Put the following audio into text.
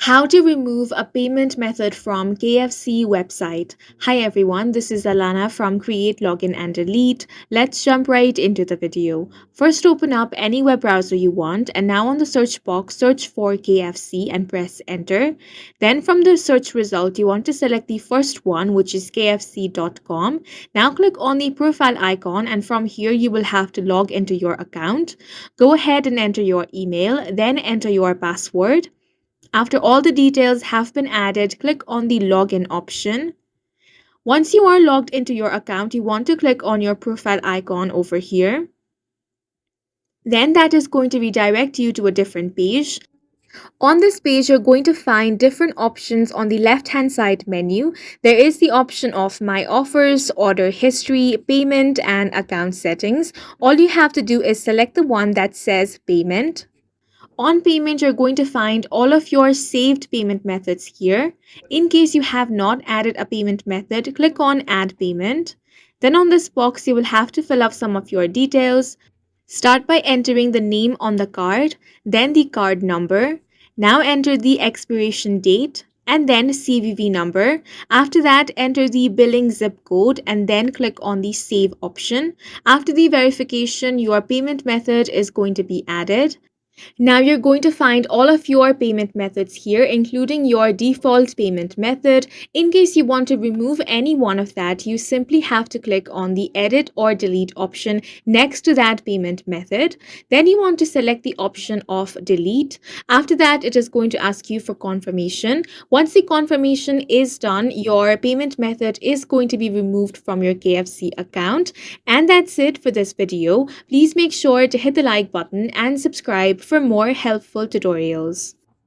How to remove a payment method from KFC website. Hi everyone, this is Alana from Create, Login and Delete. Let's jump right into the video. First, open up any web browser you want and now on the search box, search for KFC and press enter. Then from the search result, you want to select the first one, which is kfc.com. Now click on the profile icon and from here you will have to log into your account. Go ahead and enter your email, then enter your password. After all the details have been added, click on the login option. Once you are logged into your account, you want to click on your profile icon over here. Then that is going to redirect you to a different page. On this page, you're going to find different options on the left-hand side menu. There is the option of My Offers, Order History, Payment, and Account Settings. All you have to do is select the one that says Payment. On payment, you're going to find all of your saved payment methods here. In case you have not added a payment method, click on Add Payment. Then on this box, you will have to fill up some of your details. Start by entering the name on the card, then the card number. Now enter the expiration date and then CVV number. After that, enter the billing zip code and then click on the Save option. After the verification, your payment method is going to be added. Now you're going to find all of your payment methods here, including your default payment method. In case you want to remove any one of that, you simply have to click on the edit or delete option next to that payment method. Then you want to select the option of delete. After that, it is going to ask you for confirmation. Once the confirmation is done, your payment method is going to be removed from your KFC account. And that's it for this video. Please make sure to hit the like button and subscribe for more helpful tutorials.